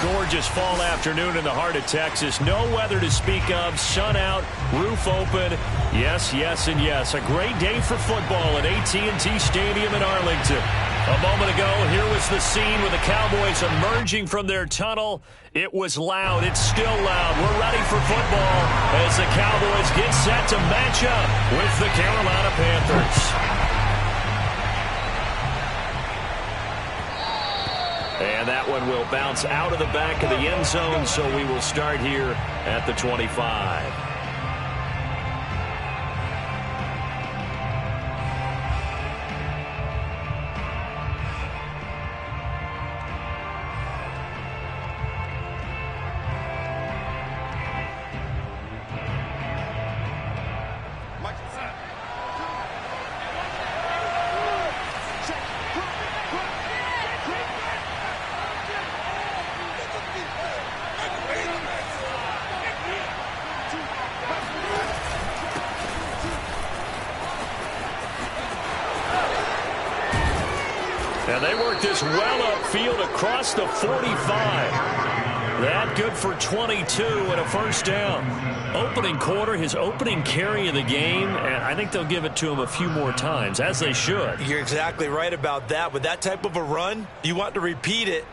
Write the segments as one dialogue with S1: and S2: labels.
S1: gorgeous fall afternoon in the heart of Texas. No weather to speak of. Sun out, roof open. Yes, yes, and yes. A great day for football at AT&T Stadium in Arlington. A moment ago, here was the scene with the Cowboys emerging from their tunnel. It was loud. It's still loud. We're ready for football as the Cowboys get set to match up with the Carolina Panthers. And that one will bounce out of the back of the end zone, so we will start here at the 25. And they work this well upfield across the 45. That good for 22 and a first down. Opening quarter, his opening carry of the game, and I think they'll give it to him a few more times, as they should.
S2: You're exactly right about that. With that type of a run, you want to repeat it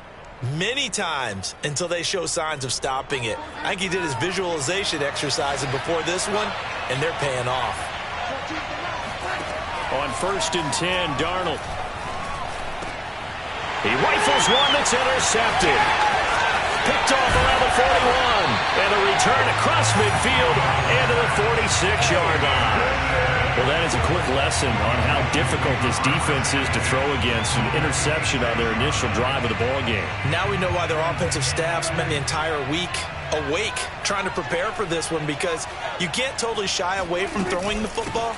S2: many times until they show signs of stopping it. I think he did his visualization exercises before this one, and they're paying off.
S1: On 1st and 10, Darnold. He rifles one that's intercepted. Picked off around the 41. And a return across midfield into the 46-yard line. Well, that is a quick lesson on how difficult this defense is to throw against. An interception on their initial drive of the ball game.
S2: Now we know why their offensive staff spent the entire week awake trying to prepare for this one, because you can't totally shy away from throwing the football,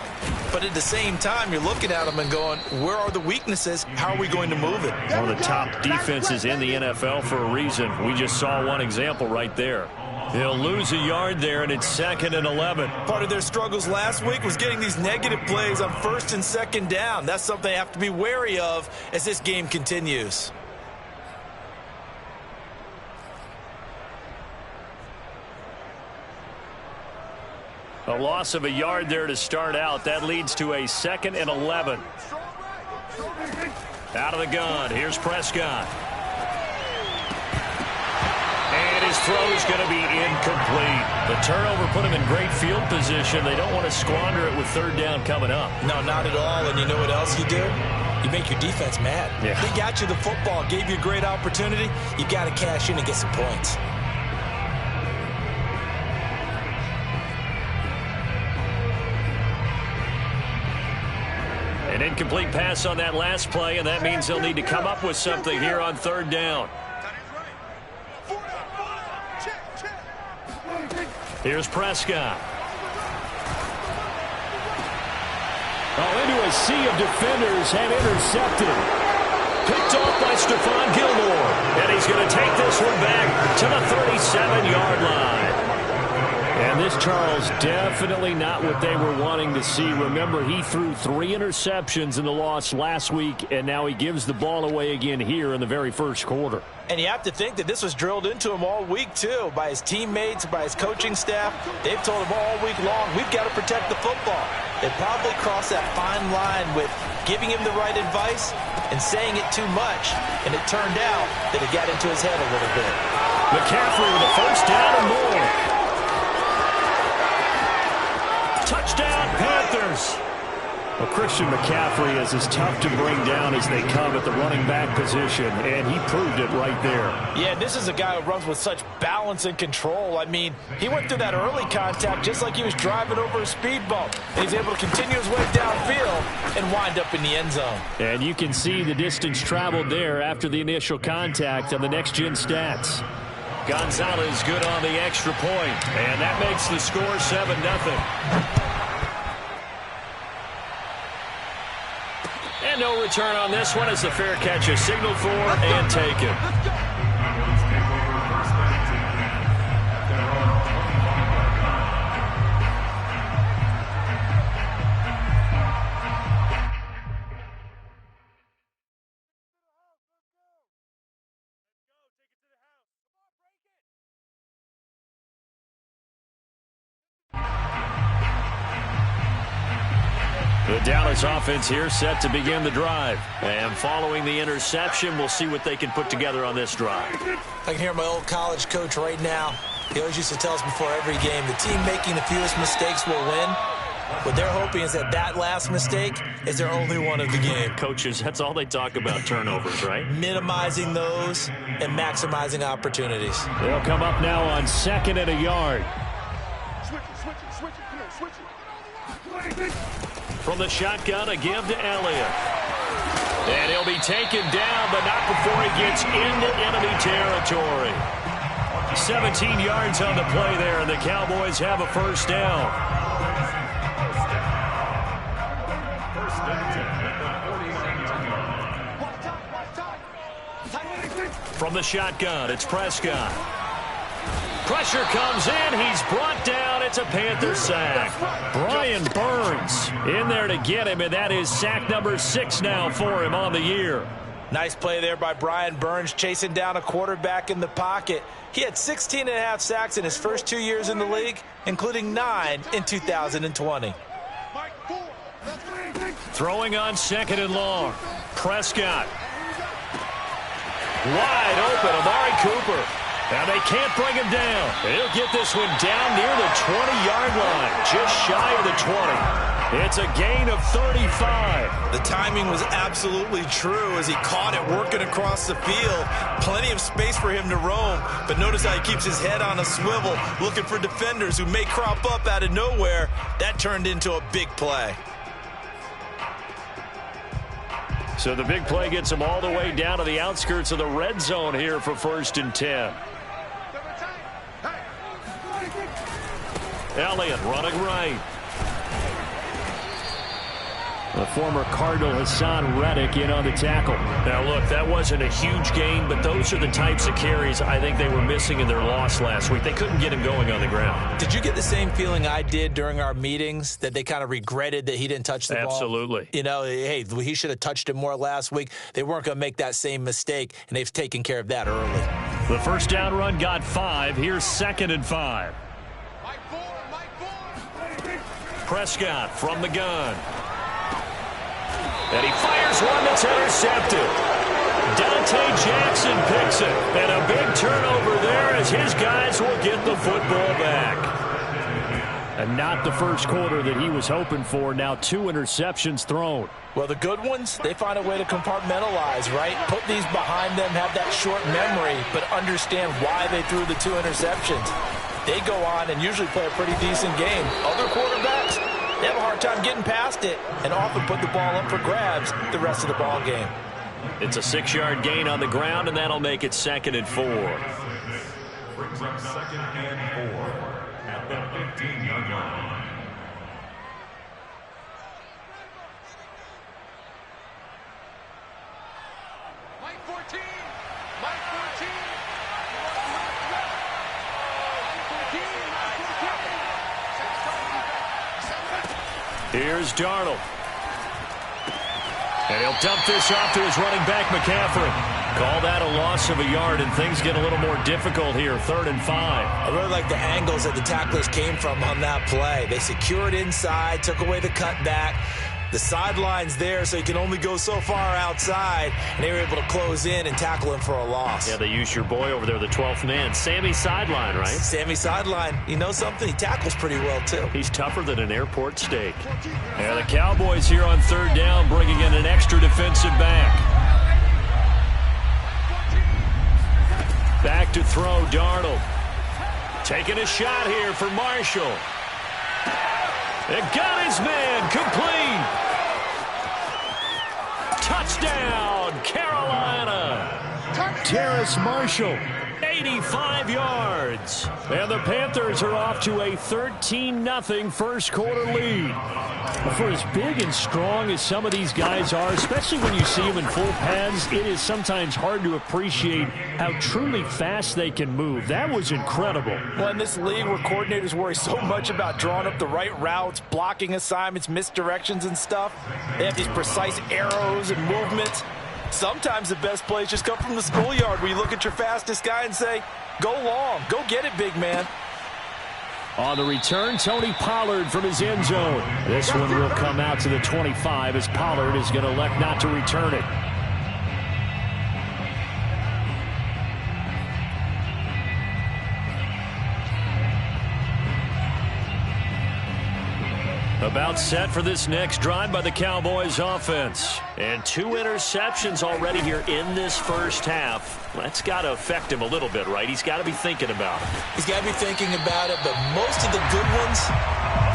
S2: but at the same time you're looking at them and going, where are the weaknesses? How are we going to move it?
S1: One of the top defenses in the NFL for a reason. We just saw one example right there. They'll lose a yard there, and it's 2nd and 11.
S2: Part of their struggles last week was getting these negative plays on 1st and 2nd down. That's something they have to be wary of as this game continues.
S1: A loss of a yard there to start out. That leads to a 2nd and 11. Out of the gun. Here's Prescott. And his throw is going to be incomplete. The turnover put him in great field position. They don't want to squander it with 3rd down coming up.
S2: No, not at all. And you know what else you do? You make your defense mad.
S1: Yeah.
S2: They got you the football, gave you a great opportunity. You got to cash in and get some points.
S1: An incomplete pass on that last play, and that means they'll need to come up with something here on 3rd down. Here's Prescott. Into a sea of defenders and intercepted. Picked off by Stephon Gilmore. And he's going to take this one back to the 37-yard line. And this, Charles, definitely not what they were wanting to see. Remember, he threw 3 interceptions in the loss last week, and now he gives the ball away again here in the very first quarter.
S2: And you have to think that this was drilled into him all week, too, by his teammates, by his coaching staff. They've told him all week long, we've got to protect the football. They probably crossed that fine line with giving him the right advice and saying it too much. And it turned out that it got into his head a little bit.
S1: McCaffrey with a first down and more. Touchdown, Panthers. Well, Christian McCaffrey is as tough to bring down as they come at the running back position, and he proved it right there.
S2: Yeah, this is a guy who runs with such balance and control. I mean, he went through that early contact just like he was driving over a speed bump. And he's able to continue his way downfield and wind up in the end zone.
S1: And you can see the distance traveled there after the initial contact on the next-gen stats. Gonzalez good on the extra point, and that makes the score 7-0. And no return on this one as the fair catch is signaled for and taken. Dallas offense here set to begin the drive. And following the interception, we'll see what they can put together on this drive.
S2: I can hear my old college coach right now. He always used to tell us before every game, the team making the fewest mistakes will win. What they're hoping is that last mistake is their only one of the game.
S1: Coaches, that's all they talk about, turnovers, right?
S2: Minimizing those and maximizing opportunities.
S1: They'll come up now on 2nd and a yard. From the shotgun, a give to Elliott. And he'll be taken down, but not before he gets into enemy territory. 17 yards on the play there, and the Cowboys have a first down. From the shotgun, it's Prescott. Pressure comes in. He's brought down. It's a Panther sack. Brian Burns in there to get him, and that is sack number 6 now for him on the year.
S2: Nice play there by Brian Burns, chasing down a quarterback in the pocket. He had 16.5 sacks in his first 2 years in the league, including 9 in 2020.
S1: Throwing on 2nd and long. Prescott. Wide open, Amari Cooper. Now they can't bring him down. He'll get this one down near the 20-yard line, just shy of the 20. It's a gain of 35.
S2: The timing was absolutely true as he caught it working across the field. Plenty of space for him to roam, but notice how he keeps his head on a swivel, looking for defenders who may crop up out of nowhere. That turned into a big play.
S1: So the big play gets him all the way down to the outskirts of the red zone here for 1st and 10. Elliott running right. The former Cardinal Hassan Reddick in on the tackle. Now, look, that wasn't a huge gain, but those are the types of carries I think they were missing in their loss last week. They couldn't get him going on the ground.
S2: Did you get the same feeling I did during our meetings, that they kind of regretted that he didn't touch the ball?
S1: Absolutely.
S2: You know, hey, he should have touched it more last week. They weren't going to make that same mistake, and they've taken care of that early.
S1: The first down run got 5. Here's 2nd and 5. Prescott from the gun. And he fires one that's intercepted. Dante Jackson picks it. And a big turnover there as his guys will get the football back. And not the first quarter that he was hoping for. Now 2 interceptions thrown.
S2: Well, the good ones, they find a way to compartmentalize, right? Put these behind them, have that short memory, but understand why they threw the 2 interceptions. They go on and usually play a pretty decent game. Other quarterbacks, they have a hard time getting past it and often put the ball up for grabs the rest of the ball game.
S1: It's a 6-yard gain on the ground, and that'll make it 2nd and 4.
S3: Brings up 2nd and 4 at the 15-yard line.
S4: Mike 14. Mike 14.
S1: Here's Darnold. And he'll dump this off to his running back, McCaffrey. Call that a loss of a yard, and things get a little more difficult here, 3rd and 5.
S2: I really like the angles that the tacklers came from on that play. They secured inside, took away the cutback. The sideline's there, so he can only go so far outside, and they were able to close in and tackle him for a loss.
S1: Yeah, they used your boy over there, the 12th man, Sammy Sideline, right?
S2: Sammy Sideline. You know something? He tackles pretty well, too.
S1: He's tougher than an airport steak. And the Cowboys here on 3rd down, bringing in an extra defensive back. Back to throw, Darnold. Taking a shot here for Marshall. It got his man, complete. Touchdown, Carolina. Terrace Marshall, 85 yards. And the Panthers are off to a 13-0 first quarter lead. For as big and strong as some of these guys are, especially when you see them in full pads, it is sometimes hard to appreciate how truly fast they can move. That was incredible.
S2: Well, in this league where coordinators worry so much about drawing up the right routes, blocking assignments, misdirections and stuff, they have these precise arrows and movements. Sometimes the best plays just come from the schoolyard where you look at your fastest guy and say, go long, go get it, big man.
S1: On the return, Tony Pollard from his end zone. This one will come out to the 25 as Pollard is going to elect not to return it. About set for this next drive by the Cowboys offense. And 2 interceptions already here in this first half. That's got to affect him a little bit, right? He's got to be thinking about it.
S2: He's got to be thinking about it, but most of the good ones,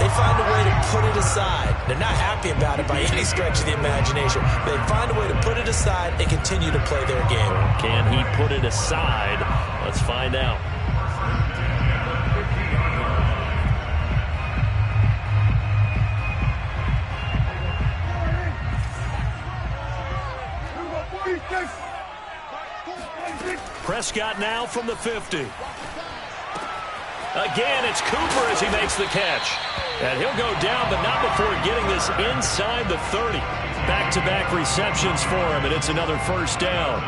S2: they find a way to put it aside. They're not happy about it by any stretch of the imagination. They find a way to put it aside and continue to play their game.
S1: Can he put it aside? Let's find out. Prescott now from the 50. Again, it's Cooper as he makes the catch. And he'll go down, but not before getting this inside the 30. Back-to-back receptions for him, and it's another first down.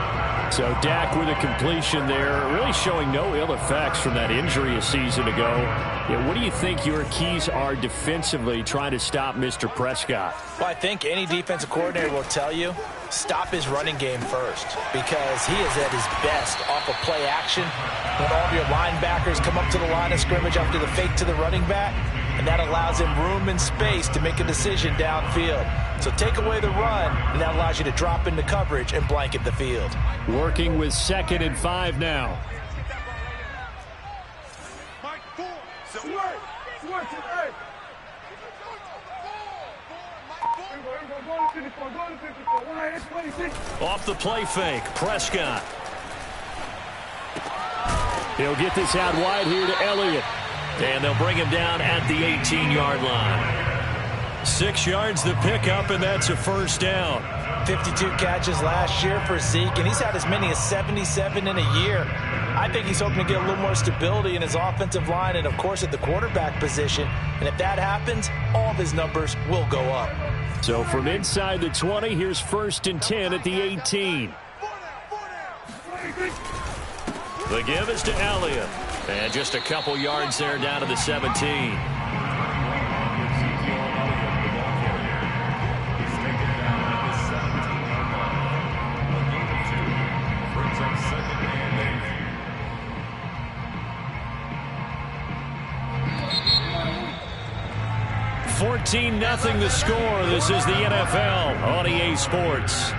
S1: So Dak with a completion there, really showing no ill effects from that injury a season ago. Yeah, what do you think your keys are defensively trying to stop Mr. Prescott?
S2: Well, I think any defensive coordinator will tell you, stop his running game first, because he is at his best off of play action when all of your linebackers come up to the line of scrimmage after the fake to the running back, and that allows him room and space to make a decision downfield. So take away the run, and that allows you to drop into coverage and blanket the field.
S1: Working with 2nd and 5 now. Off the play fake, Prescott. He'll get this out wide here to Elliott. And they'll bring him down at the 18-yard line. 6 yards the pickup, and that's a first down.
S2: 52 catches last year for Zeke, and he's had as many as 77 in a year. I think he's hoping to get a little more stability in his offensive line and, of course, at the quarterback position. And if that happens, all of his numbers will go up.
S1: So from inside the 20, here's 1st and 10 at the 18. The give is to Elliott. And just a couple yards there down to the 17. $14-0 the score. This is the NFL on EA Sports.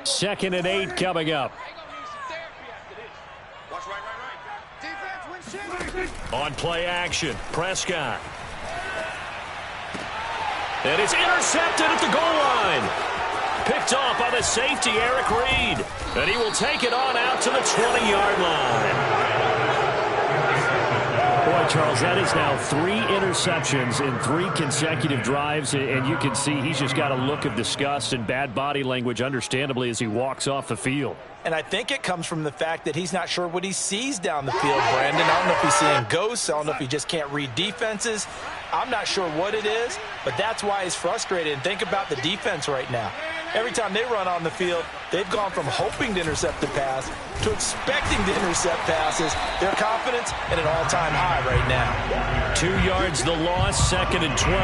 S1: Second and 8 coming up. On play action, Prescott. And it's intercepted at the goal line. Picked off by the safety, Eric Reed. And he will take it on out to the 20-yard line. Boy, Charles, that is now 3 interceptions in 3 consecutive drives, and you can see he's just got a look of disgust and bad body language, understandably, as he walks off the field.
S2: And I think it comes from the fact that he's not sure what he sees down the field, Brandon. I don't know if he's seeing ghosts. I don't know if he just can't read defenses. I'm not sure what it is, but that's why he's frustrated. And think about the defense right now. Every time they run on the field, they've gone from hoping to intercept the pass to expecting to intercept passes. Their confidence at an all-time high right now.
S1: 2 yards the loss, 2nd and 12.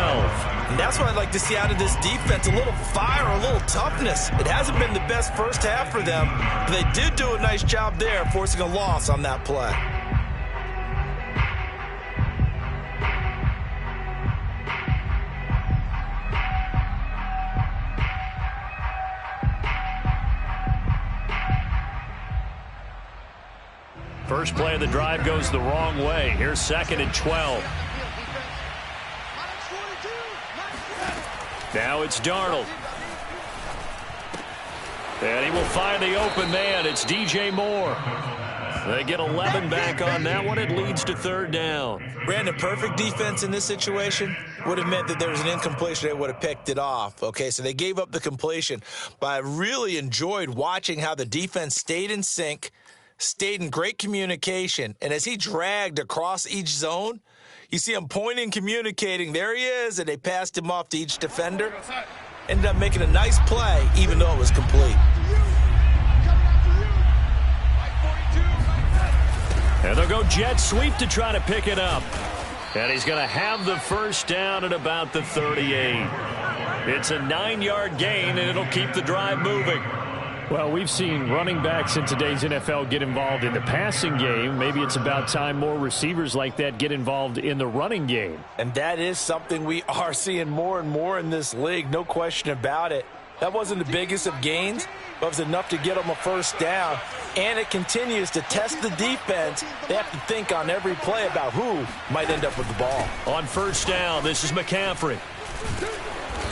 S2: And that's what I'd like to see out of this defense, a little fire, a little toughness. It hasn't been the best first half for them, but they did do a nice job there, forcing a loss on that play.
S1: First play of the drive goes the wrong way. Here's 2nd and 12. Now it's Darnold. And he will find the open man. It's DJ Moore. They get 11 back on that one. It leads to third down.
S2: Brandon, perfect defense in this situation would have meant that there was an incompletion. They would have picked it off. Okay, so they gave up the completion. But I really enjoyed watching how the defense stayed in sync, stayed in great communication. And as he dragged across each zone, you see him pointing, communicating. There he is, and they passed him off to each defender. Ended up making a nice play, even though it was complete.
S1: And they'll go jet sweep to try to pick it up. And he's going to have the first down at about the 38. It's a 9-yard gain, and it'll keep the drive moving.
S5: Well, we've seen running backs in today's NFL get involved in the passing game. Maybe it's about time more receivers like that get involved in the running game.
S2: And that is something we are seeing more and more in this league, no question about it. That wasn't the biggest of gains, but it was enough to get them a first down. And it continues to test the defense. They have to think on every play about who might end up with the ball.
S1: On first down, this is McCaffrey.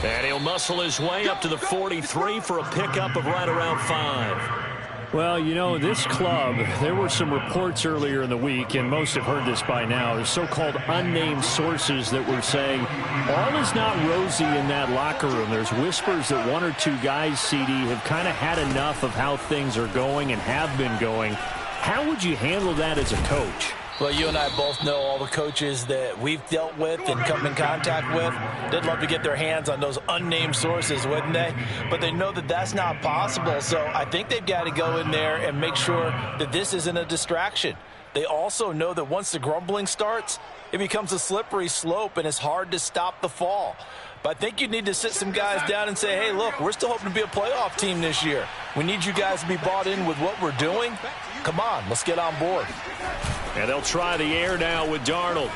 S1: And he'll muscle his way up to the 43 for a pickup of right around 5.
S5: Well, you know, this club, there were some reports earlier in the week, and most have heard this by now, the so-called unnamed sources that were saying all is not rosy in that locker room. There's whispers that one or two guys, CD, have kind of had enough of how things are going and have been going. How would you handle that as a coach?
S2: Well, you and I both know all the coaches that we've dealt with and come in contact with. They'd love to get their hands on those unnamed sources, wouldn't they? But they know that that's not possible. So I think they've got to go in there and make sure that this isn't a distraction. They also know that once the grumbling starts, it becomes a slippery slope and it's hard to stop the fall. But I think you need to sit some guys down and say, hey, look, we're still hoping to be a playoff team this year. We need you guys to be bought in with what we're doing. Come on, let's get on board.
S1: And they'll try the air now with Darnold.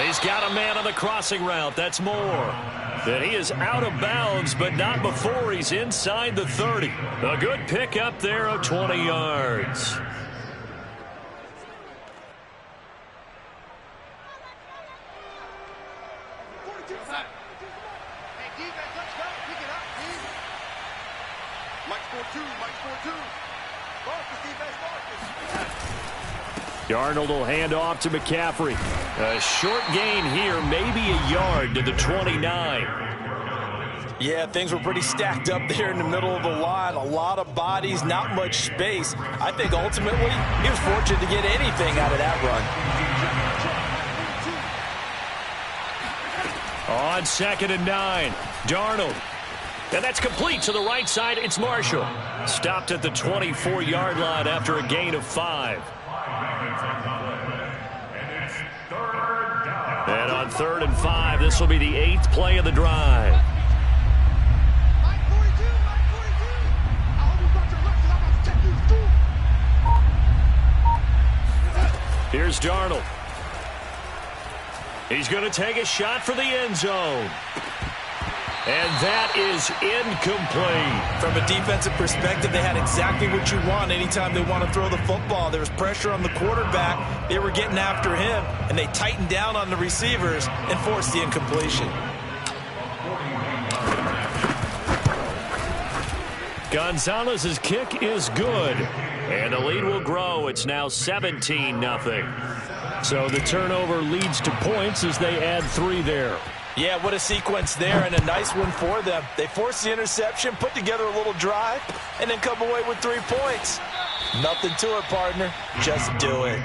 S1: He's got a man on the crossing route. That's Moore. Then he is out of bounds, but not before he's inside the 30. A good pickup there of 20 yards. Darnold will hand off to McCaffrey. A short gain here, maybe a yard to the 29.
S2: Yeah, things were pretty stacked up there in the middle of the line. A lot of bodies, not much space. I think ultimately he was fortunate to get anything out of that
S1: run. On 2nd and 9, Darnold. And that's complete to the right side. It's Marshall. Stopped at the 24-yard line after a gain of 5. And on 3rd and 5, this will be the 8th play of the drive. Here's Darnold. He's going to take a shot for the end zone. And that is incomplete.
S2: From a defensive perspective, they had exactly what you want anytime they want to throw the football. There was pressure on the quarterback. They were getting after him, and they tightened down on the receivers and forced the incompletion.
S1: Gonzalez's kick is good. And the lead will grow. It's now 17-0. So the turnover leads to points as they add 3 there.
S2: Yeah, what a sequence there, and a nice one for them. They forced the interception, put together a little drive, and then come away with 3 points. Nothing to it, partner. Just do it.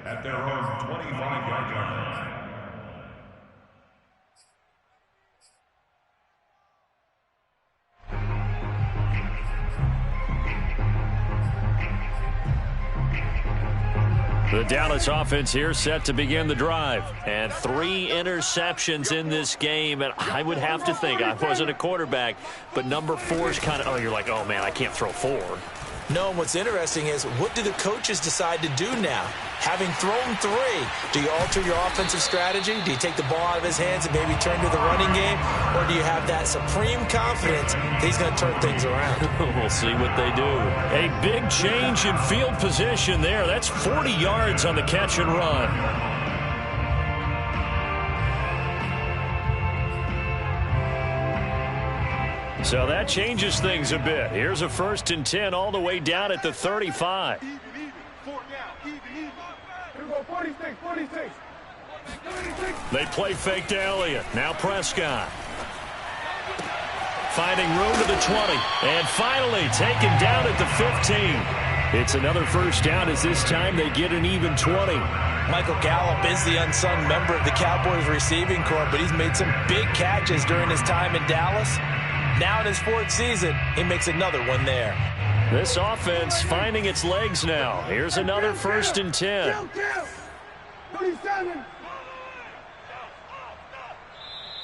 S3: At their own 25-yard line.
S1: The Dallas offense here set to begin the drive. And 3 interceptions in this game. And I would have to think, I wasn't a quarterback, but number 4 is kind of, oh, you're like, oh, man, I can't throw 4.
S2: No, and what's interesting is, what do the coaches decide to do now? Having thrown 3, do you alter your offensive strategy? Do you take the ball out of his hands and maybe turn to the running game? Or do you have that supreme confidence that he's going to turn things around?
S1: We'll see what they do. A big change in field position there. That's 40 yards on the catch and run. So that changes things a bit. Here's a 1st and 10 all the way down at the 35. They play fake to Elliott. Now Prescott. Finding room to the 20. And finally taken down at the 15. It's another 1st down as this time they get an even 20.
S2: Michael Gallup is the unsung member of the Cowboys receiving corps, but he's made some big catches during his time in Dallas. Now in his 4th season, he makes another one there.
S1: This offense finding its legs now. Here's another 1st and 10.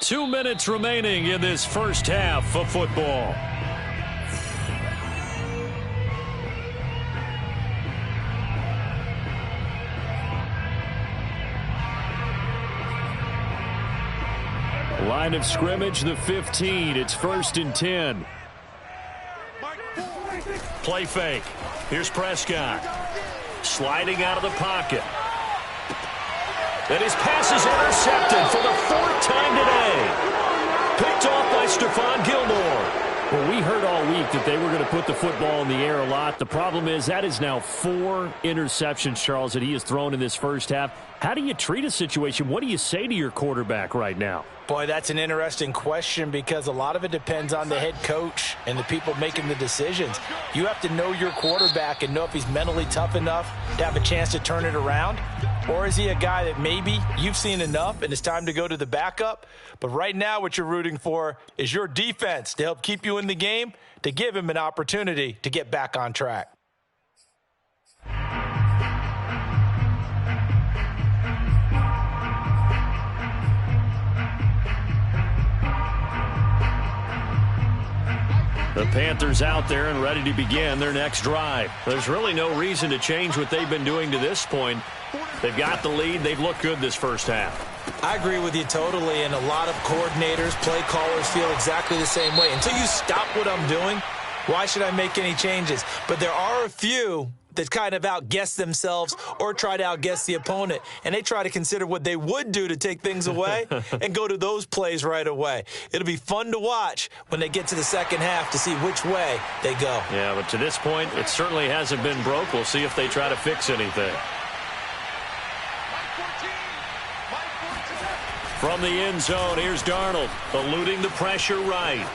S1: 2 minutes remaining in this first half of football. Line of scrimmage, the 15. It's 1st and 10. Play fake. Here's Prescott. Sliding out of the pocket. And his pass is intercepted for the 4th time today. Picked off by Stephon Gilmore. Well, we heard all week that they were going to put the football in the air a lot. The problem is that is now 4 interceptions, Charles, that he has thrown in this first half. How do you treat a situation? What do you say to your quarterback right now?
S2: Boy, that's an interesting question because a lot of it depends on the head coach and the people making the decisions. You have to know your quarterback and know if he's mentally tough enough to have a chance to turn it around. Or is he a guy that maybe you've seen enough and it's time to go to the backup? But right now what you're rooting for is your defense to help keep you in the game, to give him an opportunity to get back on track.
S1: The Panthers out there and ready to begin their next drive. There's really no reason to change what they've been doing to this point. They've got the lead. They've looked good this first half.
S2: I agree with you totally, and a lot of coordinators, play callers feel exactly the same way. Until you stop what I'm doing, why should I make any changes? But there are a few that kind of outguess themselves or try to outguess the opponent, and they try to consider what they would do to take things away and go to those plays right away. It'll be fun to watch when they get to the second half to see which way they go.
S1: Yeah, but to this point, it certainly hasn't been broke. We'll see if they try to fix anything. From the end zone, here's Darnold, eluding the pressure right.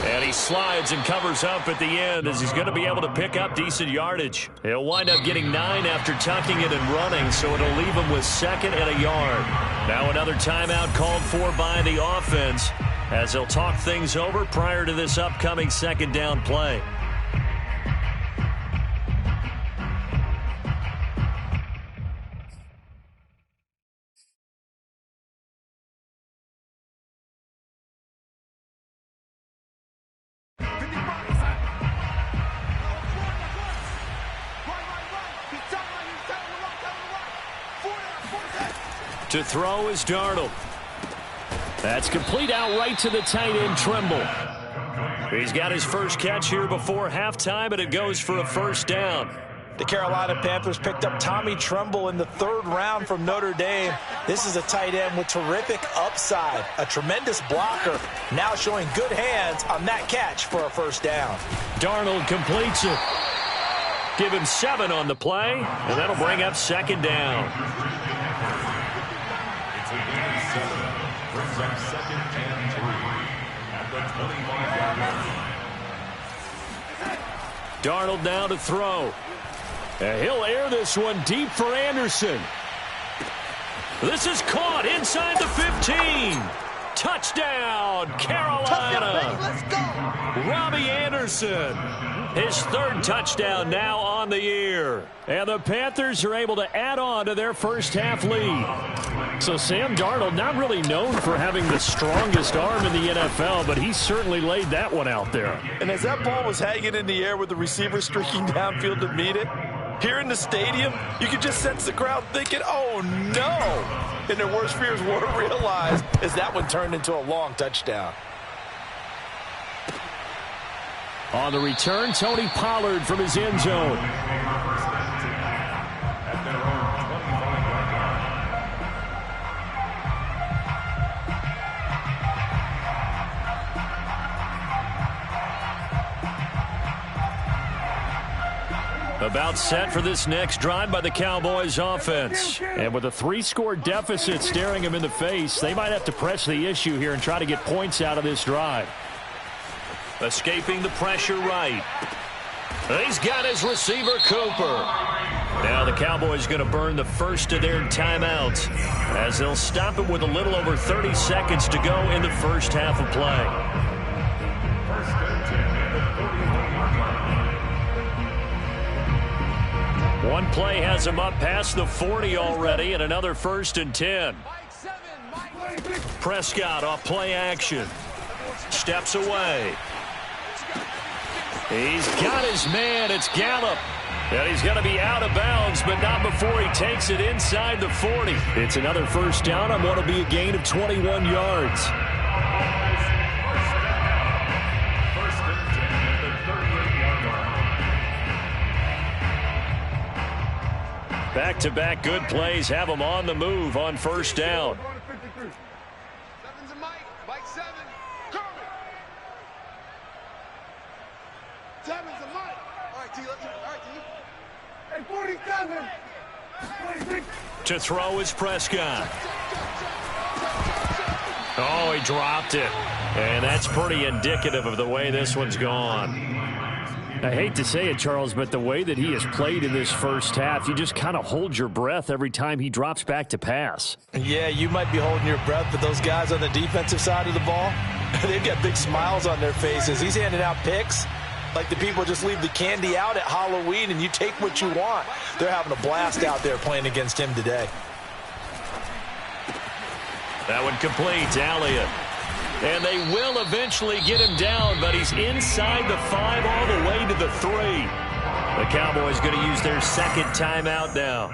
S1: And he slides and covers up at the end as he's going to be able to pick up decent yardage. He'll wind up getting 9 after tucking it and running, so it'll leave him with 2nd and a yard. Now another timeout called for by the offense as they'll talk things over prior to this upcoming 2nd down play. To throw is Darnold. That's complete out right to the tight end, Trimble. He's got his first catch here before halftime, and it goes for a 1st down.
S2: The Carolina Panthers picked up Tommy Tremble in the 3rd round from Notre Dame. This is a tight end with terrific upside, a tremendous blocker, now showing good hands on that catch for a 1st down.
S1: Darnold completes it. Give him 7 on the play, and that'll bring up 2nd down.
S3: It's a gain of 7. Brings up 2nd and 3 at the 25-yard line.
S1: Darnold now to throw. And he'll air this one deep for Anderson. This is caught inside the 15. Touchdown, Carolina.
S4: Let's go.
S1: Robbie Anderson. His 3rd touchdown now on the year. And the Panthers are able to add on to their first half lead. So Sam Darnold, not really known for having the strongest arm in the NFL, but he certainly laid that one out there.
S2: And as that ball was hanging in the air with the receiver streaking downfield to meet it, here in the stadium, you could just sense the crowd thinking, oh no! And their worst fears weren't realized as that one turned into a long touchdown.
S1: On the return, Tony Pollard from his end zone. About set for this next drive by the Cowboys offense.
S5: And with a 3-score deficit staring them in the face, they might have to press the issue here and try to get points out of this drive.
S1: Escaping the pressure right. He's got his receiver, Cooper. Now the Cowboys going to burn the first of their timeouts as they'll stop it with a little over 30 seconds to go in the first half of play. One play has him up past the 40 already, and another 1st and 10. Prescott off play action. Steps away. He's got his man. It's Gallup. And he's going to be out of bounds, but not before he takes it inside the 40. It's another first down on what will be a gain of 21 yards. Back-to-back good plays have him on the move on first down.
S4: Seven's a Mike. Mike 7. Curry. 7's a Mike. All right, T. Let's all right, T. And 47. 46.
S1: To throw is Prescott. Oh, he dropped it. And that's pretty indicative of the way this one's gone.
S5: I hate to say it, Charles, but the way that he has played in this first half, you just kind of hold your breath every time he drops back to pass.
S2: Yeah, you might be holding your breath, but those guys on the defensive side of the ball, they've got big smiles on their faces. He's handing out picks like the people just leave the candy out at Halloween and you take what you want. They're having a blast out there playing against him today.
S1: That one complete. Elliott. And they will eventually get him down, but he's inside the 5 all the way to the 3. The Cowboys going to use their second timeout now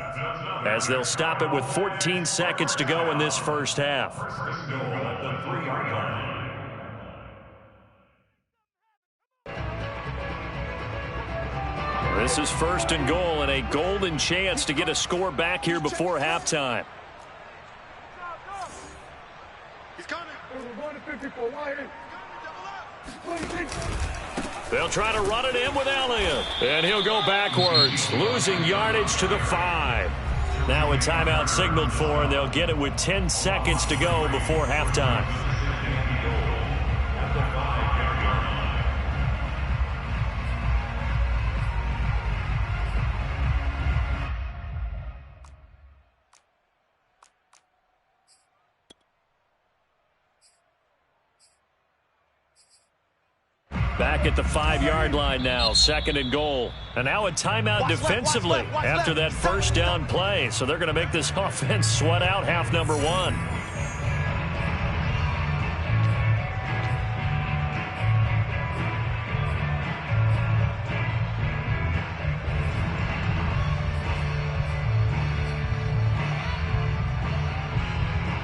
S1: as they'll stop it with 14 seconds to go in this first half. This is 1st and goal and a golden chance to get a score back here before halftime. They'll try to run it in with Elliott. And he'll go backwards, losing yardage to the 5. Now a timeout signaled for, and they'll get it with 10 seconds to go before halftime. Back at the 5-yard line now, 2nd and goal. And now a timeout defensively after that first down play. So they're going to make this offense sweat out half number 1.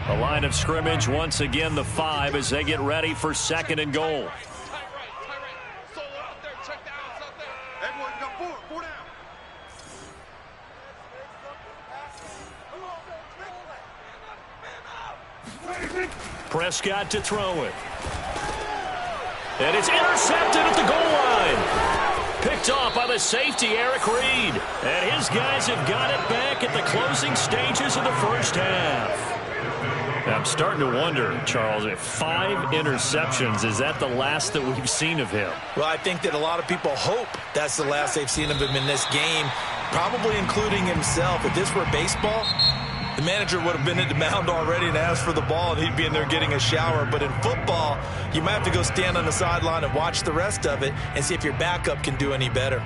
S1: The line of scrimmage once again the 5 as they get ready for 2nd and goal. Prescott to throw it. And it's intercepted at the goal line. Picked off by the safety, Eric Reed. And his guys have got it back at the closing stages of the first half. I'm starting to wonder, Charles, if 5 interceptions, is that the last that we've seen of him?
S2: Well, I think that a lot of people hope that's the last they've seen of him in this game, probably including himself. If this were baseball, the manager would have been at the mound already and asked for the ball, and he'd be in there getting a shower. But in football, you might have to go stand on the sideline and watch the rest of it and see if your backup can do any better.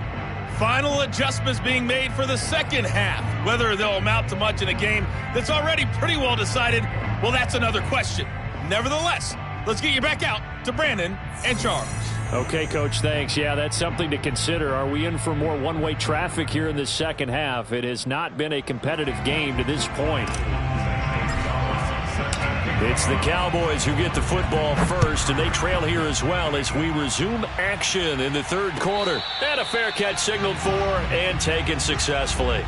S6: Final adjustments being made for the second half. Whether they'll amount to much in a game that's already pretty well decided, well, that's another question. Nevertheless, let's get you back out to Brandon and Charles.
S5: Okay, Coach, thanks. Yeah, that's something to consider. Are we in for more one-way traffic here in the second half? It has not been a competitive game to this point.
S1: It's the Cowboys who get the football first, and they trail here as well as we resume action in the 3rd quarter. And a fair catch signaled for and taken successfully.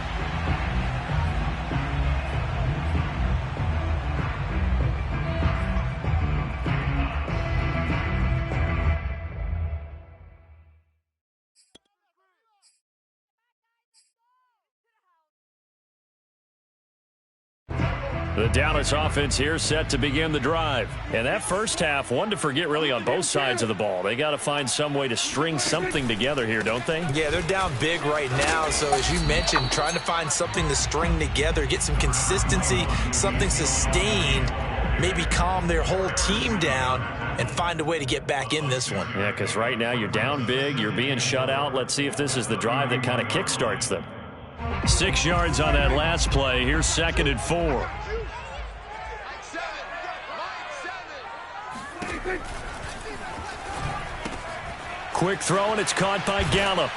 S1: The Dallas offense here set to begin the drive. And that first half, one to forget really on both sides of the ball. They got to find some way to string something together here, don't they?
S2: Yeah, they're down big right now. So as you mentioned, trying to find something to string together, get some consistency, something sustained, maybe calm their whole team down and find a way to get back in this one.
S1: Yeah, because right now you're down big, you're being shut out. Let's see if this is the drive that kind of kickstarts them. 6 yards on that last play. Here's 2nd and 4. Quick throw, and it's caught by Gallup.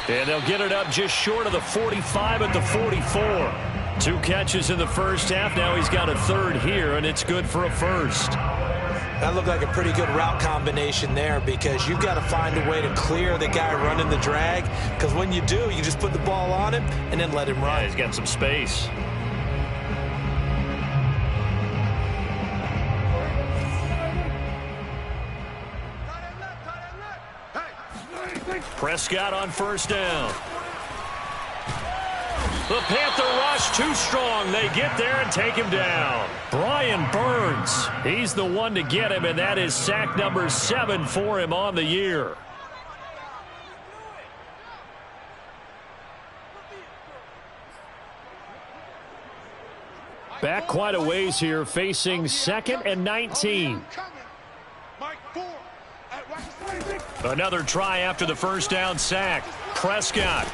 S1: And they'll get it up just short of the 45 at the 44. 2 catches in the first half. Now he's got a third here, and it's good for a first.
S2: That looked like a pretty good route combination there because you've got to find a way to clear the guy running the drag, because when you do, you just put the ball on him and then let him run.
S1: Yeah, he's got some space. Prescott on first down. The Panther rush too strong. They get there and take him down. Brian Burns, he's the one to get him, and that is sack number 7 for him on the year. Back quite a ways here, facing 2nd and 19. Another try after the first down sack. Prescott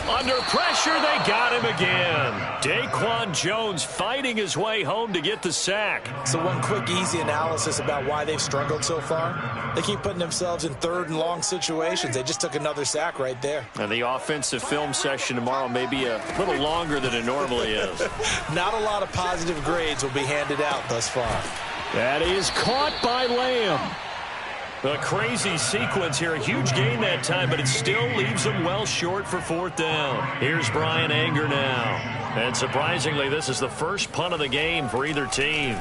S1: under pressure. They got him again. Daquan Jones fighting his way home to get the sack.
S2: So one quick, easy analysis about why they've struggled so far. They keep putting themselves in 3rd and long situations. They just took another sack right there.
S1: And the offensive film session tomorrow may be a little longer than it normally is.
S2: Not a lot of positive grades will be handed out thus far.
S1: That is caught by Lamb. A crazy sequence here. A huge gain that time, but it still leaves them well short for 4th down. Here's Brian Anger now. And surprisingly, this is the first punt of the game for either team.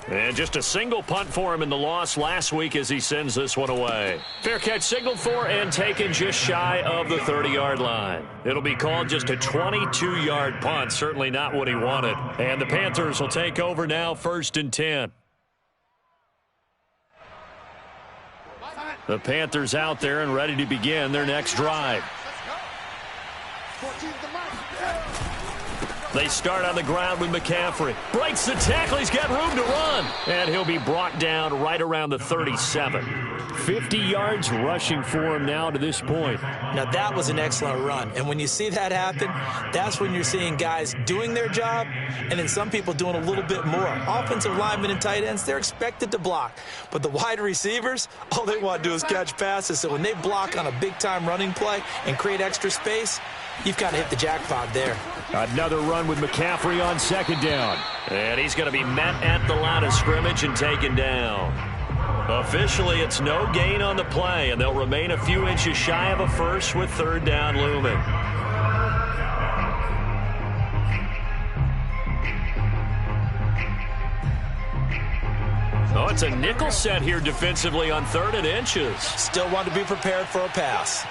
S1: And just a single punt for him in the loss last week as he sends this one away. Fair catch signaled for and taken just shy of the 30-yard line. It'll be called just a 22-yard punt. Certainly not what he wanted. And the Panthers will take over now, 1st and 10. The Panthers out there and ready to begin their next drive. They start on the ground with McCaffrey. Breaks the tackle. He's got room to run. And he'll be brought down right around the 37. 50 yards rushing for him now to this point.
S2: Now, that was an excellent run. And when you see that happen, that's when you're seeing guys doing their job and then some people doing a little bit more. Offensive linemen and tight ends, they're expected to block. But the wide receivers, all they want to do is catch passes. So when they block on a big-time running play and create extra space, you've got to hit the jackpot there.
S1: Another run with McCaffrey on 2nd down. And he's going to be met at the line of scrimmage and taken down. Officially, it's no gain on the play, and they'll remain a few inches shy of a first with 3rd down looming. Oh, it's a nickel set here defensively on 3rd and inches.
S2: Still want to be prepared for a pass.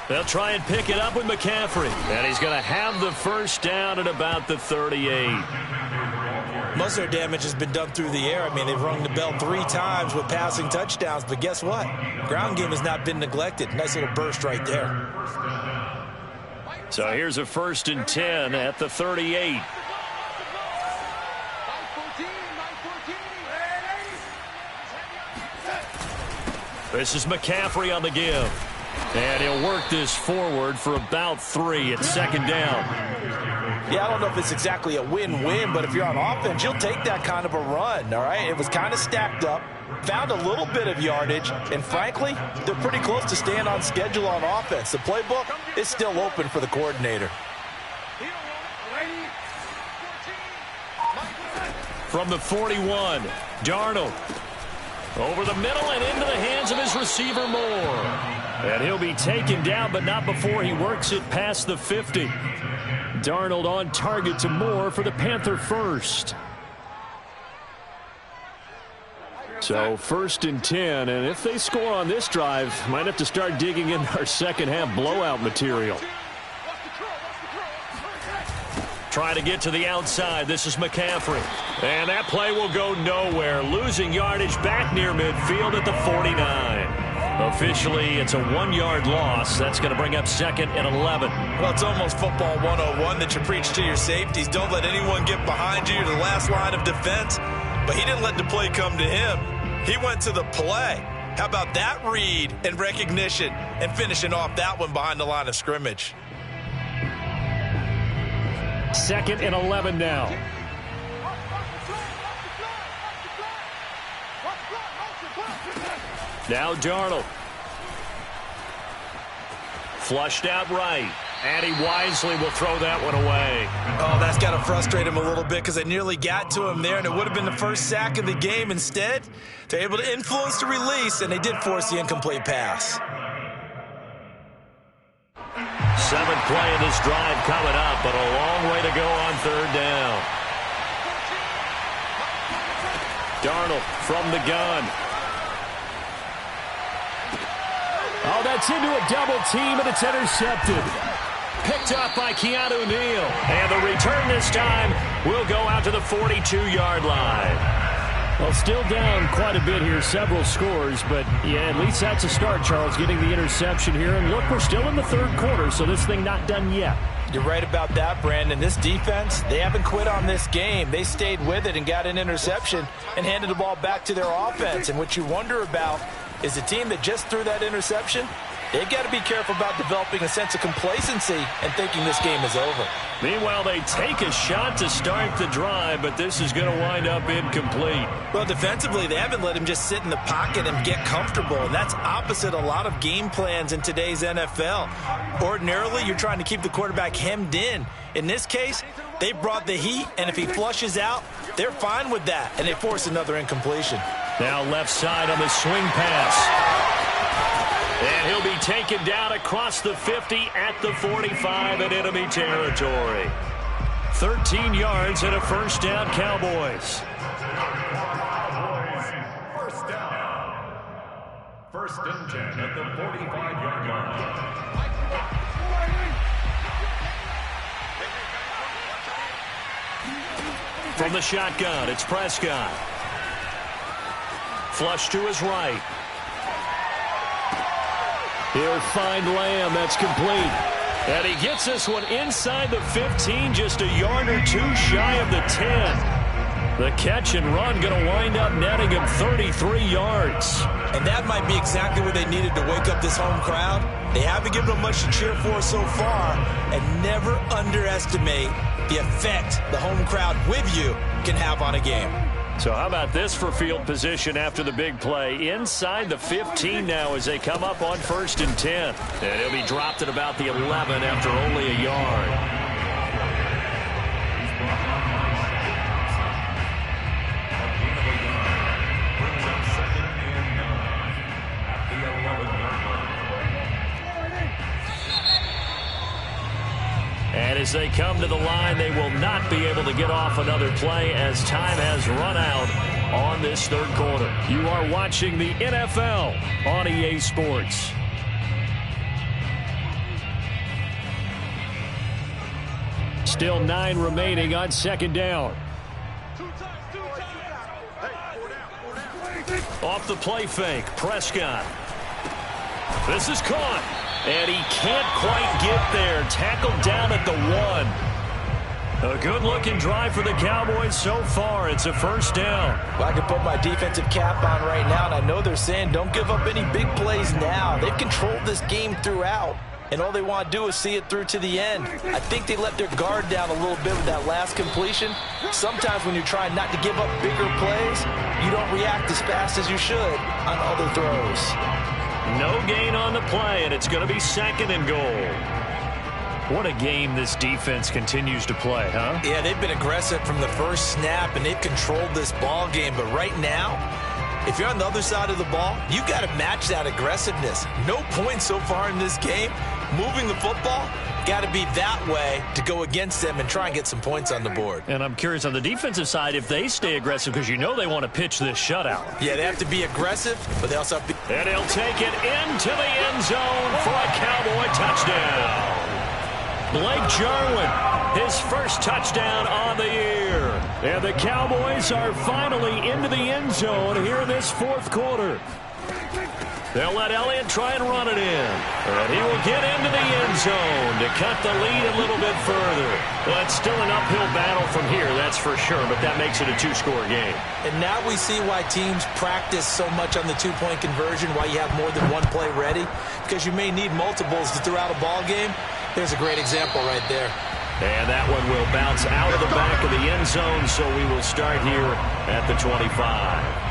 S1: They'll try and pick it up with McCaffrey. And he's going to have the first down at about the 38.
S2: Most of their damage has been done through the air. I mean, they've rung the bell 3 times with passing touchdowns. But guess what? Ground game has not been neglected. Nice little burst right there.
S1: So here's a 1st and 10 at the 38. This is McCaffrey on the give. And he'll work this forward for about 3 at 2nd down.
S2: Yeah, I don't know if it's exactly a win-win, but if you're on offense, you'll take that kind of a run, all right? It was kind of stacked up, found a little bit of yardage, and frankly, they're pretty close to staying on schedule on offense. The playbook is still open for the coordinator.
S1: From the 41, Darnold. Over the middle and into the hands of his receiver Moore. And he'll be taken down, but not before he works it past the 50. Darnold on target to Moore for the Panther first.
S5: So 1st and 10, and if they score on this drive, might have to start digging in our second half blowout material.
S1: Trying to get to the outside. This is McCaffrey. And that play will go nowhere. Losing yardage back near midfield at the 49. Officially, it's a 1-yard loss. That's going to bring up 2nd and 11.
S2: Well, it's almost football 101 that you preach to your safeties. Don't let anyone get behind you to the last line of defense. But he didn't let the play come to him. He went to the play. How about that read and recognition and finishing off that one behind the line of scrimmage?
S5: 2nd and 11 now.
S1: Now Darnold. Flushed out right. And he wisely will throw that one away.
S2: Oh, that's got to frustrate him a little bit because they nearly got to him there, and it would have been the first sack of the game. Instead, they're able to influence the release, and they did force the incomplete pass.
S1: 7th play of this drive coming up, but a long way to go on 3rd down.
S5: Darnold from the gun. Oh, that's into a double team, and it's intercepted.
S1: Picked up by Keanu Neal. And the return this time will go out to the 42-yard line.
S5: Well, still down quite a bit here, several scores, but yeah, at least that's a start, Charles, getting the interception here. And look, we're still in the 3rd quarter, so this thing not done yet.
S2: You're right about that, Brandon. This defense, they haven't quit on this game. They stayed with it and got an interception and handed the ball back to their offense. And what you wonder about is the team that just threw that interception, they've got to be careful about developing a sense of complacency and thinking this game is over.
S1: Meanwhile, they take a shot to start the drive, but this is going to wind up incomplete.
S2: Well, defensively, they haven't let him just sit in the pocket and get comfortable, and that's opposite a lot of game plans in today's NFL. Ordinarily, you're trying to keep the quarterback hemmed in. In this case, they brought the heat, and if he flushes out, they're fine with that, and they force another incompletion.
S1: Now left side on the swing pass. And he'll be taken down across the 50 at the 45 in enemy territory. 13 yards and a 1st down, Cowboys.
S3: First down. 1st and 10 at the 45-yard line.
S1: From the shotgun, it's Prescott. Flush to his right.
S5: He'll find Lamb. That's complete.
S1: And he gets this one inside the 15, just a yard or two shy of the 10. The catch and run going to wind up netting him 33 yards.
S2: And that might be exactly what they needed to wake up this home crowd. They haven't given them much to cheer for so far, and never underestimate the effect the home crowd with you can have on a game.
S1: So how about this for field position after the big play? Inside the 15 now as they come up on 1st and 10. And he'll be dropped at about the 11 after only a yard. And as they come to the line, they will not be able to get off another play as time has run out on this 3rd quarter.
S5: You are watching the NFL on EA Sports. Still 9 remaining on 2nd down.
S1: Off the play fake, Prescott. This is caught. And he can't quite get there. Tackled down at the 1. A good-looking drive for the Cowboys so far. It's a 1st down.
S2: Well, I can put my defensive cap on right now, and I know they're saying don't give up any big plays now. They've controlled this game throughout, and all they want to do is see it through to the end. I think they let their guard down a little bit with that last completion. Sometimes when you're trying not to give up bigger plays, you don't react as fast as you should on other throws.
S1: No gain on the play, and it's going to be 2nd and goal. What a game this defense continues to play, huh?
S2: Yeah, they've been aggressive from the first snap, and they've controlled this ball game. But right now, if you're on the other side of the ball, you got to match that aggressiveness. No points so far in this game. Moving the football, got to be that way to go against them and try and get some points on the board.
S5: And I'm curious on the defensive side if they stay aggressive, because you know they want to pitch this shutout.
S2: Yeah, they have to be aggressive, but they also have to be...
S1: And he'll take it into the end zone for a Cowboy touchdown. Blake Jarwin, his first touchdown on the year. And the Cowboys are finally into the end zone here in this fourth quarter. They'll let Elliott try and run it in. And he will get into the end zone to cut the lead a little bit further. Well, it's still an uphill battle from here, that's for sure, but that makes it a two-score game.
S2: And now we see why teams practice so much on the two-point conversion, why you have more than one play ready, because you may need multiples to throw out a ball game. There's a great example right there.
S1: And that one will bounce out of the back of the end zone, so we will start here at the 25.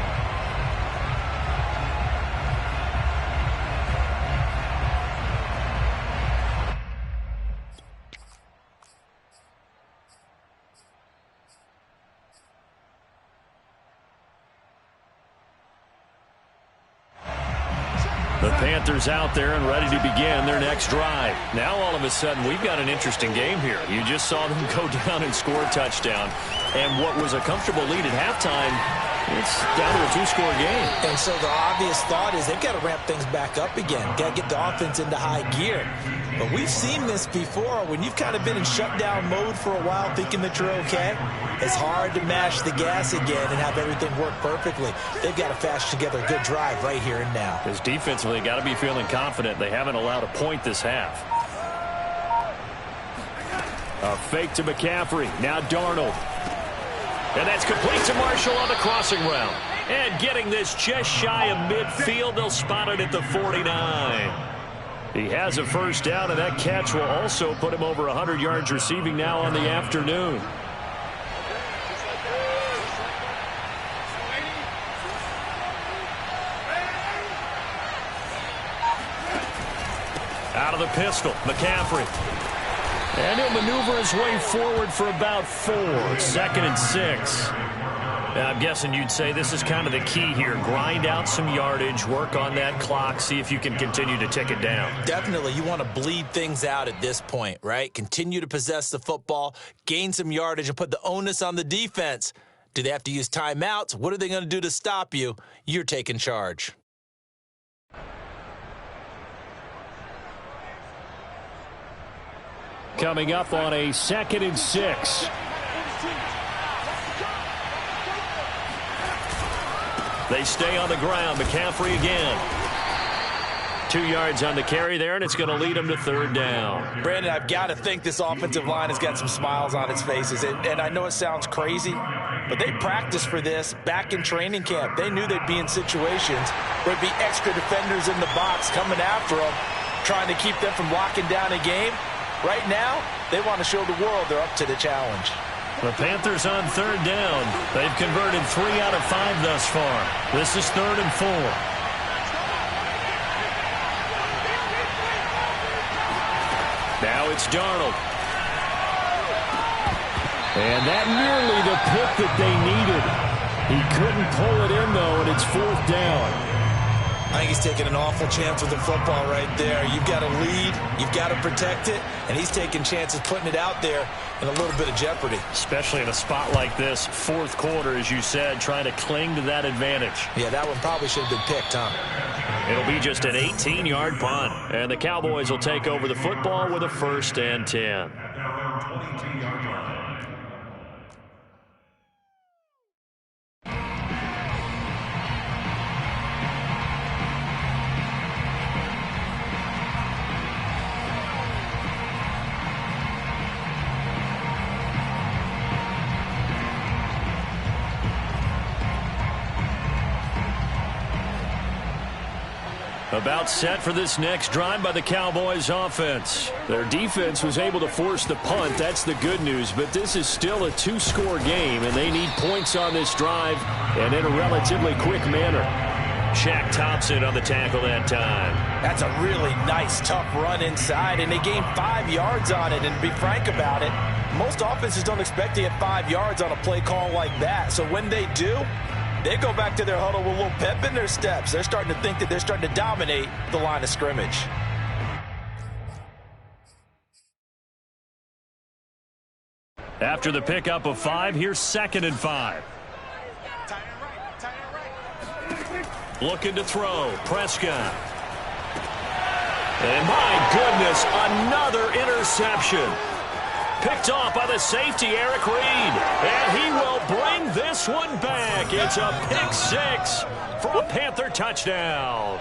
S1: The Panthers out there and ready to begin their next drive. Now all of a sudden we've got an interesting game here. You just saw them go down and score a touchdown. And what was a comfortable lead at halftime, it's down to a two-score game.
S2: And so the obvious thought is they've got to ramp things back up again. Got to get the offense into high gear. But we've seen this before. When you've kind of been in shutdown mode for a while thinking that you're okay, it's hard to mash the gas again and have everything work perfectly. They've got to fashion together a good drive right here and now.
S1: Because defensively, got to be feeling confident. They haven't allowed a point this half. A fake to McCaffrey. Now Darnold. And that's complete to Marshall on the crossing route. And getting this just shy of midfield, they'll spot it at the 49. He has a first down, and that catch will also put him over 100 yards receiving now on the afternoon. Out of the pistol, McCaffrey. And he'll maneuver his way forward for about 4. 2nd and 6. I'm guessing you'd say this is kind of the key here. Grind out some yardage, work on that clock, see if you can continue to tick it down.
S2: Definitely. You want to bleed things out at this point, right? Continue to possess the football, gain some yardage, and put the onus on the defense. Do they have to use timeouts? What are they going to do to stop you? You're taking charge.
S1: Coming up on a 2nd and 6. They stay on the ground. McCaffrey again. 2 yards on the carry there, and it's going to lead them to 3rd down.
S2: Brandon, I've got to think this offensive line has got some smiles on its faces. And I know it sounds crazy, but they practiced for this back in training camp. They knew they'd be in situations where there'd be extra defenders in the box coming after them, trying to keep them from locking down a game. Right now, they want to show the world they're up to the challenge.
S1: The Panthers on 3rd down. They've converted 3 out of 5 thus far. This is 3rd and 4. Now it's Darnold. And that nearly the pick that they needed. He couldn't pull it in, though, and it's 4th down.
S2: I think he's taking an awful chance with the football right there. You've got to lead, you've got to protect it, and he's taking chances putting it out there in a little bit of jeopardy.
S1: Especially in a spot like this, 4th quarter, as you said, trying to cling to that advantage.
S2: Yeah, that one probably should have been picked, huh?
S1: It'll be just an 18-yard punt, and the Cowboys will take over the football with a 1st and 10. About set for this next drive by the Cowboys offense. Their defense was able to force the punt. That's the good news. But this is still a 2-score game, and they need points on this drive and in a relatively quick manner. Shaq Thompson on the tackle that time.
S2: That's a really nice, tough run inside, and they gained 5 yards on it. And to be frank about it, most offenses don't expect to get 5 yards on a play call like that. So when they do, They go back to their huddle with a little pep in their steps. They're starting to think that they're starting to dominate the line of scrimmage.
S1: After the pickup of 5, here's 2nd and 5. Looking to throw. Prescott. And my goodness, another interception. Picked off by the safety, Eric Reed. And he will bring this one back. It's a pick 6 for a Panther touchdown.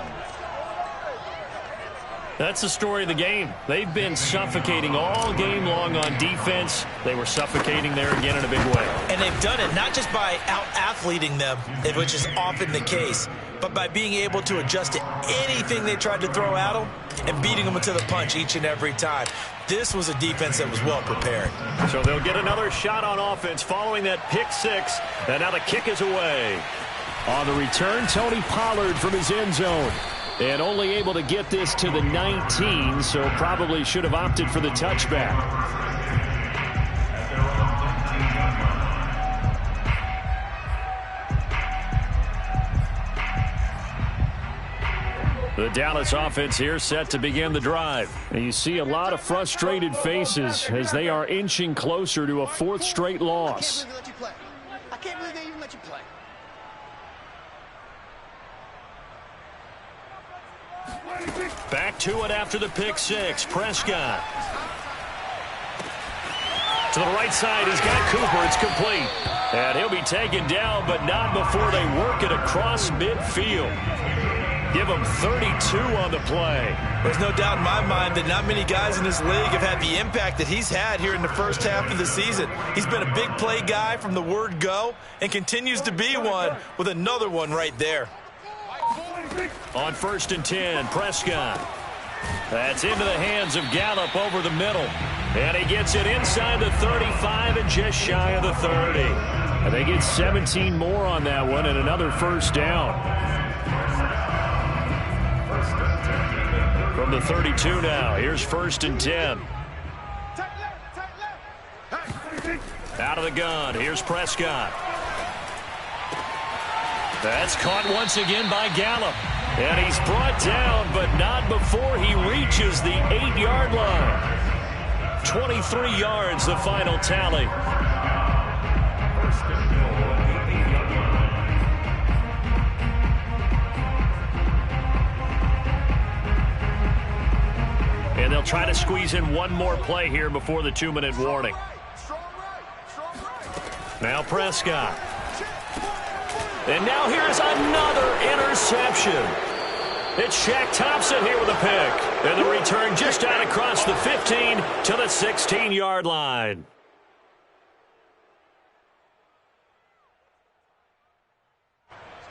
S5: That's the story of the game. They've been suffocating all game long on defense. They were suffocating there again in a big way.
S2: And they've done it not just by out-athleting them, which is often the case, but by being able to adjust to anything they tried to throw at them and beating them to the punch each and every time. This was a defense that was well prepared.
S1: So they'll get another shot on offense following that pick 6. And now the kick is away.
S5: On the return, Tony Pollard from his end zone. And only able to get this to the 19, so probably should have opted for the touchback.
S1: The Dallas offense here set to begin the drive.
S5: And you see a lot of frustrated faces as they are inching closer to a 4th straight loss.
S4: I can't believe they even let you play.
S1: Back to it after the pick 6. Prescott. To the right side, he's got Cooper. It's complete. And he'll be taken down, but not before they work it across midfield. Give him 32 on the play.
S2: There's no doubt in my mind that not many guys in this league have had the impact that he's had here in the first half of the season. He's been a big play guy from the word go and continues to be one with another one right there.
S1: On 1st and 10, Prescott. That's into the hands of Gallup over the middle. And he gets it inside the 35 and just shy of the 30.
S5: And they get 17 more on that one and another first down.
S1: From the 32 now, here's 1st and 10. Out of the gun, here's Prescott. That's caught once again by Gallup. And he's brought down, but not before he reaches the 8-yard line. 23 yards, the final tally. And they'll try to squeeze in one more play here before the 2-minute warning. Now Prescott. And now here's another interception. It's Shaq Thompson here with a pick. And the return just out across the 15 to the 16-yard line.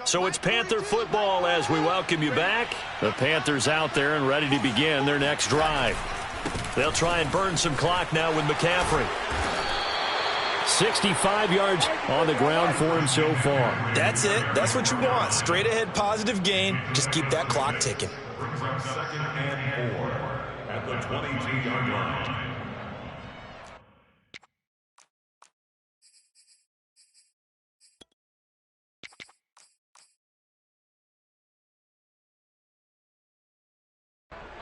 S1: So it's Panther football as we welcome you back. The Panthers out there and ready to begin their next drive. They'll try and burn some clock now with McCaffrey.
S5: 65 yards on the ground for him so far.
S2: That's it. That's what you want. Straight ahead, positive gain. Just keep that clock ticking.
S3: 2nd and 4 at the 22-yard line.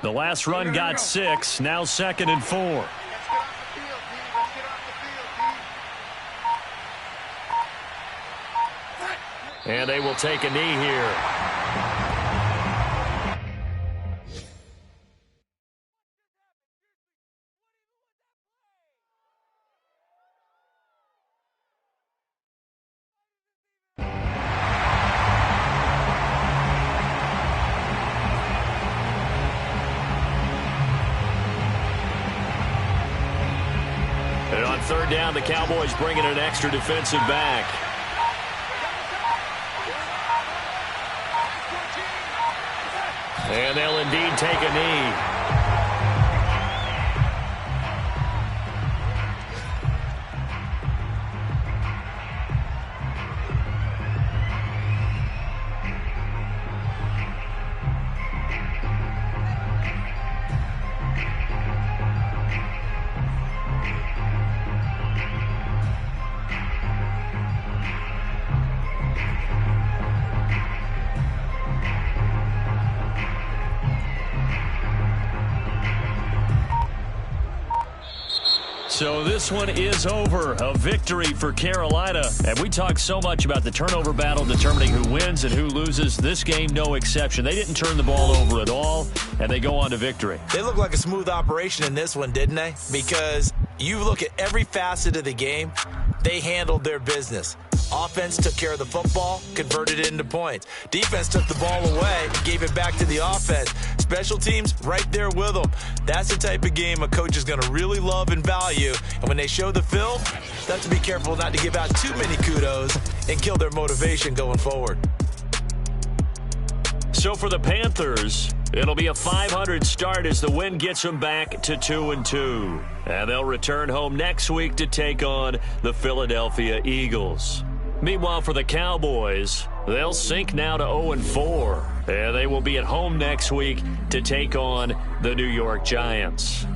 S1: The last run got 6. Now 2nd and 4. And they will take a knee here. And on 3rd down, the Cowboys bring in an extra defensive back. And they'll indeed take a knee. So this one is over. A victory for Carolina. And we talk so much about the turnover battle determining who wins and who loses. This game, no exception. They didn't turn the ball over at all, and they go on to victory.
S2: They look like a smooth operation in this one, didn't they? Because you look at every facet of the game, they handled their business. Offense took care of the football, converted it into points. Defense took the ball away, gave it back to the offense. Special teams right there with them. That's the type of game a coach is going to really love and value. And when they show the film, they have to be careful not to give out too many kudos and kill their motivation going forward.
S1: So for the Panthers, it'll be a 500 start as the win gets them back to 2-2. And they'll return home next week to take on the Philadelphia Eagles. Meanwhile, for the Cowboys, they'll sink now to 0-4. And they will be at home next week to take on the New York Giants.